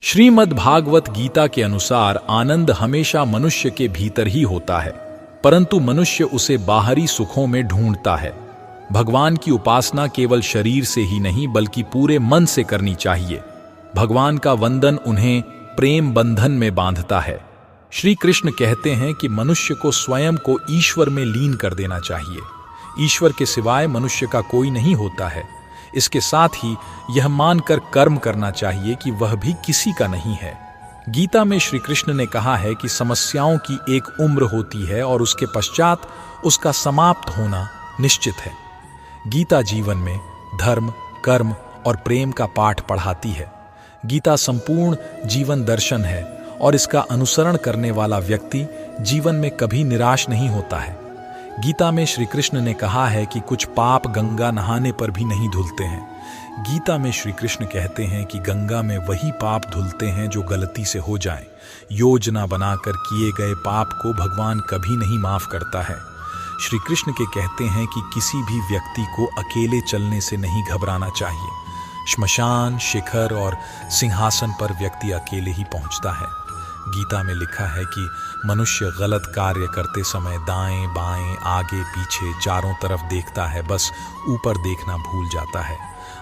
श्रीमद् भागवत गीता के अनुसार आनंद हमेशा मनुष्य के भीतर ही होता है, परंतु मनुष्य उसे बाहरी सुखों में ढूंढता है। भगवान की उपासना केवल शरीर से ही नहीं बल्कि पूरे मन से करनी चाहिए। भगवान का वंदन उन्हें प्रेम बंधन में बांधता है। श्री कृष्ण कहते हैं कि मनुष्य को स्वयं को ईश्वर में लीन कर देना चाहिए। ईश्वर के सिवाय मनुष्य का कोई नहीं होता है। इसके साथ ही यह मानकर कर्म करना चाहिए कि वह भी किसी का नहीं है। गीता में श्री कृष्ण ने कहा है कि समस्याओं की एक उम्र होती है और उसके पश्चात उसका समाप्त होना निश्चित है। गीता जीवन में धर्म, कर्म और प्रेम का पाठ पढ़ाती है। गीता संपूर्ण जीवन दर्शन है और इसका अनुसरण करने वाला व्यक्ति जीवन में कभी निराश नहीं होता है। गीता में श्री कृष्ण ने कहा है कि कुछ पाप गंगा नहाने पर भी नहीं धुलते हैं। गीता में श्री कृष्ण कहते हैं कि गंगा में वही पाप धुलते हैं जो गलती से हो जाएं। योजना बनाकर किए गए पाप को भगवान कभी नहीं माफ करता है। श्री कृष्ण के कहते हैं कि किसी भी व्यक्ति को अकेले चलने से नहीं घबराना चाहिए। श्मशान, शिखर और सिंहासन पर व्यक्ति अकेले ही पहुंचता है। गीता में लिखा है कि मनुष्य गलत कार्य करते समय दाएं बाएं, आगे पीछे चारों तरफ देखता है, बस ऊपर देखना भूल जाता है।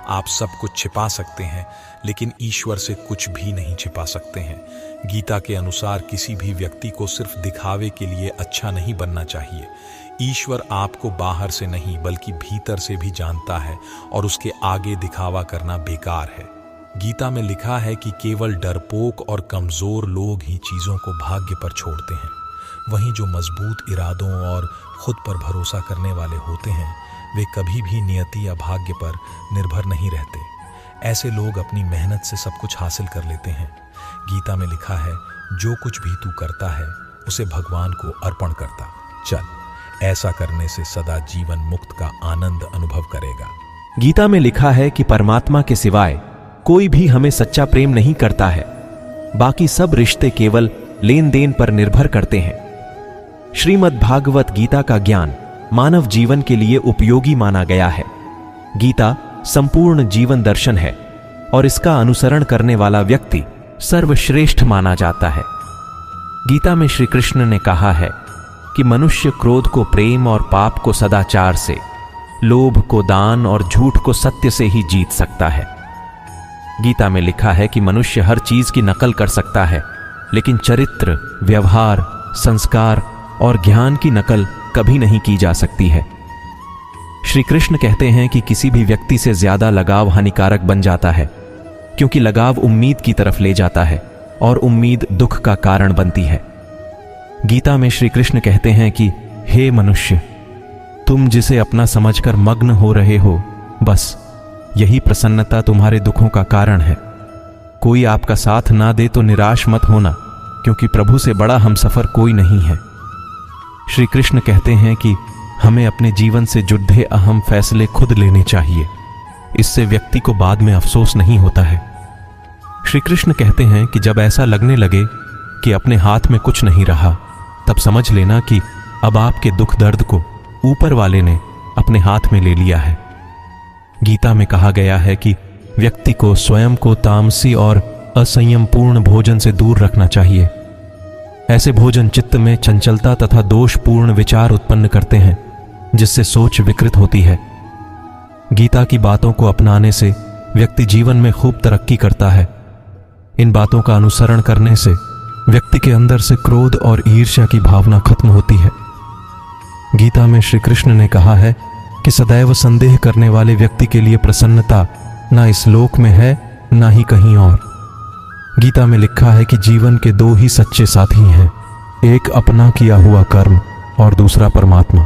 आप सब कुछ छिपा सकते हैं लेकिन ईश्वर से कुछ भी नहीं छिपा सकते हैं। गीता के अनुसार किसी भी व्यक्ति को सिर्फ दिखावे के लिए अच्छा नहीं बनना चाहिए। ईश्वर आपको बाहर से नहीं बल्कि भीतर से भी जानता है और उसके आगे दिखावा करना बेकार है। गीता में लिखा है कि केवल डरपोक और कमजोर लोग ही चीजों को भाग्य पर छोड़ते हैं। वहीं जो मजबूत इरादों और खुद पर भरोसा करने वाले होते हैं वे कभी भी नियति या भाग्य पर निर्भर नहीं रहते। ऐसे लोग अपनी मेहनत से सब कुछ हासिल कर लेते हैं। गीता में लिखा है, जो कुछ भी तू करता है उसे भगवान को अर्पण करता चल। ऐसा करने से सदा जीवन मुक्त का आनंद अनुभव करेगा। गीता में लिखा है कि परमात्मा के सिवाय कोई भी हमें सच्चा प्रेम नहीं करता है। बाकी सब रिश्ते केवल लेन देन पर निर्भर करते हैं। श्रीमद् भागवत गीता का ज्ञान मानव जीवन के लिए उपयोगी माना गया है। गीता संपूर्ण जीवन दर्शन है और इसका अनुसरण करने वाला व्यक्ति सर्वश्रेष्ठ माना जाता है। गीता में श्री कृष्ण ने कहा है कि मनुष्य क्रोध को प्रेम और पाप को सदाचार से, लोभ को दान और झूठ को सत्य से ही जीत सकता है। गीता में लिखा है कि मनुष्य हर चीज की नकल कर सकता है लेकिन चरित्र, व्यवहार, संस्कार और ज्ञान की नकल कभी नहीं की जा सकती है। श्री कृष्ण कहते हैं कि किसी भी व्यक्ति से ज्यादा लगाव हानिकारक बन जाता है क्योंकि लगाव उम्मीद की तरफ ले जाता है और उम्मीद दुख का कारण बनती है। गीता में श्री कृष्ण कहते हैं कि हे मनुष्य, तुम जिसे अपना समझकर मग्न हो रहे हो, बस यही प्रसन्नता तुम्हारे दुखों का कारण है। कोई आपका साथ ना दे तो निराश मत होना, क्योंकि प्रभु से बड़ा हमसफर कोई नहीं है। श्री कृष्ण कहते हैं कि हमें अपने जीवन से जुड़े अहम फैसले खुद लेने चाहिए। इससे व्यक्ति को बाद में अफसोस नहीं होता है। श्री कृष्ण कहते हैं कि जब ऐसा लगने लगे कि अपने हाथ में कुछ नहीं रहा, तब समझ लेना कि अब आपके दुख दर्द को ऊपर वाले ने अपने हाथ में ले लिया है। गीता में कहा गया है कि व्यक्ति को स्वयं को तामसी और असंयमपूर्ण भोजन से दूर रखना चाहिए। ऐसे भोजन चित्त में चंचलता तथा दोषपूर्ण विचार उत्पन्न करते हैं, जिससे सोच विकृत होती है। गीता की बातों को अपनाने से व्यक्ति जीवन में खूब तरक्की करता है। इन बातों का अनुसरण करने से व्यक्ति के अंदर से क्रोध और ईर्ष्या की भावना खत्म होती है। गीता में श्री कृष्ण ने कहा है कि सदैव संदेह करने वाले व्यक्ति के लिए प्रसन्नता ना इस लोक में है ना ही कहीं और। गीता में लिखा है कि जीवन के दो ही सच्चे साथी हैं, एक अपना किया हुआ कर्म और दूसरा परमात्मा।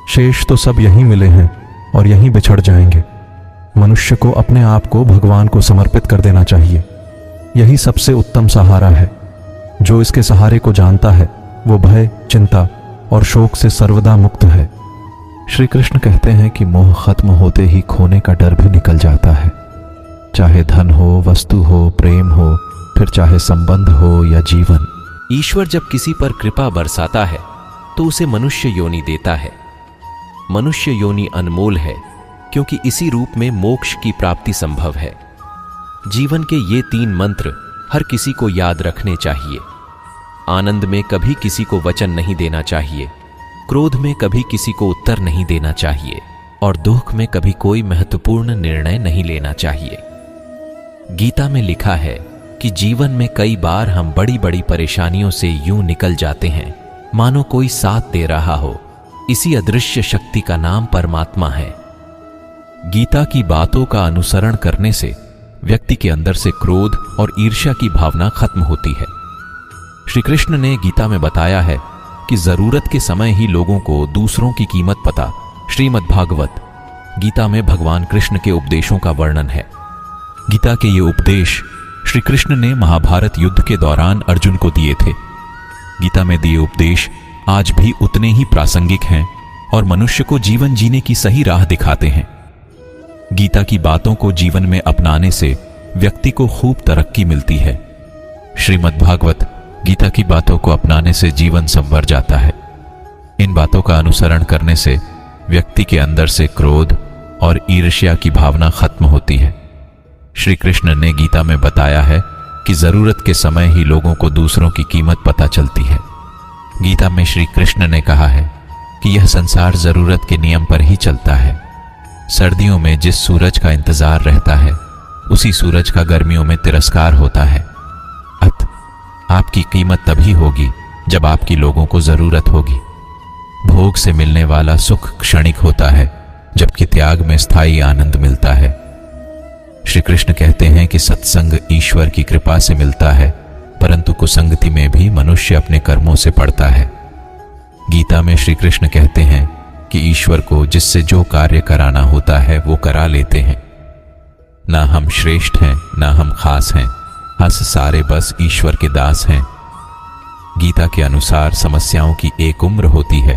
शेष तो सब यहीं मिले हैं और यहीं बिछड़ जाएंगे। मनुष्य को अपने आप को भगवान को समर्पित कर देना चाहिए। यही सबसे उत्तम सहारा है। जो इसके सहारे को जानता है वो भय, चिंता और शोक से सर्वदा मुक्त है। श्री कृष्ण कहते हैं कि मोह खत्म होते ही खोने का डर भी निकल जाता है। चाहे धन हो, वस्तु हो, प्रेम हो, फिर चाहे संबंध हो या जीवन। ईश्वर जब किसी पर कृपा बरसाता है तो उसे मनुष्य योनि देता है। मनुष्य योनि अनमोल है क्योंकि इसी रूप में मोक्ष की प्राप्ति संभव है। जीवन के ये 3 मंत्र हर किसी को याद रखने चाहिए। आनंद में कभी किसी को वचन नहीं देना चाहिए, क्रोध में कभी किसी को उत्तर नहीं देना चाहिए और दुख में कभी कोई महत्वपूर्ण निर्णय नहीं लेना चाहिए। गीता में लिखा है कि जीवन में कई बार हम बड़ी बड़ी परेशानियों से यूं निकल जाते हैं मानो कोई साथ दे रहा हो। इसी अदृश्य शक्ति का नाम परमात्मा है। गीता की बातों का अनुसरण करने से व्यक्ति के अंदर से क्रोध और ईर्ष्या की भावना खत्म होती है। श्री कृष्ण ने गीता में बताया है कि जरूरत के समय ही लोगों को दूसरों की कीमत पता। श्रीमद् भागवत गीता में भगवान कृष्ण के उपदेशों का वर्णन है। गीता के ये उपदेश श्री कृष्ण ने महाभारत युद्ध के दौरान अर्जुन को दिए थे। गीता में दिए उपदेश आज भी उतने ही प्रासंगिक हैं और मनुष्य को जीवन जीने की सही राह दिखाते हैं। गीता की बातों को जीवन में अपनाने से व्यक्ति को खूब तरक्की मिलती है। श्रीमद् भागवत गीता की बातों को अपनाने से जीवन संवर जाता है। इन बातों का अनुसरण करने से व्यक्ति के अंदर से क्रोध और ईर्ष्या की भावना खत्म होती है। श्री कृष्ण ने गीता में बताया है कि जरूरत के समय ही लोगों को दूसरों की कीमत पता चलती है। गीता में श्री कृष्ण ने कहा है कि यह संसार जरूरत के नियम पर ही चलता है। सर्दियों में जिस सूरज का इंतजार रहता है उसी सूरज का गर्मियों में तिरस्कार होता है। आपकी कीमत तभी होगी जब आपकी लोगों को जरूरत होगी। भोग से मिलने वाला सुख क्षणिक होता है, जबकि त्याग में स्थायी आनंद मिलता है। श्री कृष्ण कहते हैं कि सत्संग ईश्वर की कृपा से मिलता है, परंतु कुसंगति में भी मनुष्य अपने कर्मों से पड़ता है। गीता में श्री कृष्ण कहते हैं कि ईश्वर को जिससे जो कार्य कराना होता है वो करा लेते हैं। ना हम श्रेष्ठ हैं, ना हम खास हैं, हंस सारे बस ईश्वर के दास हैं। गीता के अनुसार समस्याओं की एक उम्र होती है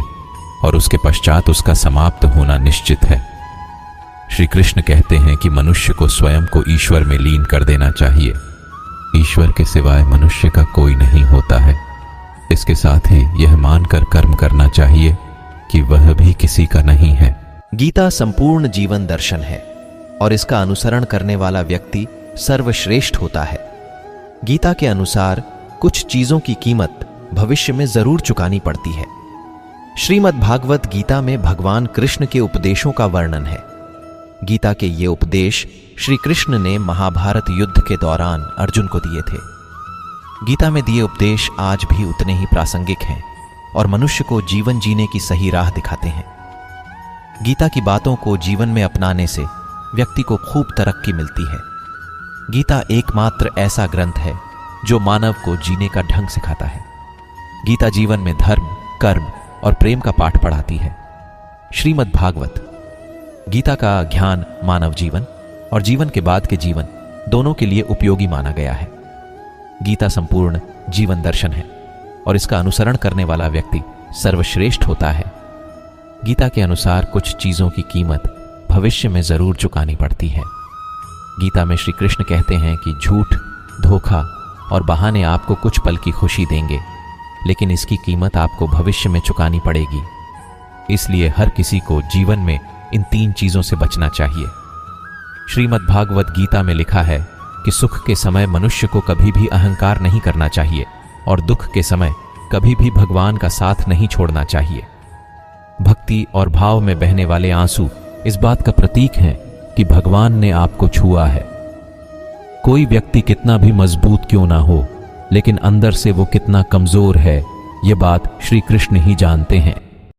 और उसके पश्चात उसका समाप्त होना निश्चित है। श्री कृष्ण कहते हैं कि मनुष्य को स्वयं को ईश्वर में लीन कर देना चाहिए। ईश्वर के सिवाय मनुष्य का कोई नहीं होता है। इसके साथ ही यह मानकर कर्म करना चाहिए कि वह भी किसी का नहीं है। गीता संपूर्ण जीवन दर्शन है और इसका अनुसरण करने वाला व्यक्ति सर्वश्रेष्ठ होता है। गीता के अनुसार कुछ चीजों की कीमत भविष्य में जरूर चुकानी पड़ती है। श्रीमद् भागवत गीता में भगवान कृष्ण के उपदेशों का वर्णन है। गीता के ये उपदेश श्री कृष्ण ने महाभारत युद्ध के दौरान अर्जुन को दिए थे। गीता में दिए उपदेश आज भी उतने ही प्रासंगिक हैं और मनुष्य को जीवन जीने की सही राह दिखाते हैं। गीता की बातों को जीवन में अपनाने से व्यक्ति को खूब तरक्की मिलती है। गीता एकमात्र ऐसा ग्रंथ है जो मानव को जीने का ढंग सिखाता है। गीता जीवन में धर्म, कर्म और प्रेम का पाठ पढ़ाती है। श्रीमद् भागवत गीता का ज्ञान मानव जीवन और जीवन के बाद के जीवन दोनों के लिए उपयोगी माना गया है। गीता संपूर्ण जीवन दर्शन है और इसका अनुसरण करने वाला व्यक्ति सर्वश्रेष्ठ होता है। गीता के अनुसार कुछ चीजों की कीमत भविष्य में जरूर चुकानी पड़ती है। गीता में श्री कृष्ण कहते हैं कि झूठ, धोखा और बहाने आपको कुछ पल की खुशी देंगे, लेकिन इसकी कीमत आपको भविष्य में चुकानी पड़ेगी। इसलिए हर किसी को जीवन में इन 3 चीजों से बचना चाहिए। श्रीमद् भागवत गीता में लिखा है कि सुख के समय मनुष्य को कभी भी अहंकार नहीं करना चाहिए और दुख के समय कभी भी भगवान का साथ नहीं छोड़ना चाहिए। भक्ति और भाव में बहने वाले आंसू इस बात का प्रतीक हैं कि भगवान ने आपको छुआ है। कोई व्यक्ति कितना भी मजबूत क्यों ना हो, लेकिन अंदर से वो कितना कमजोर है, ये बात श्री कृष्ण ही जानते हैं।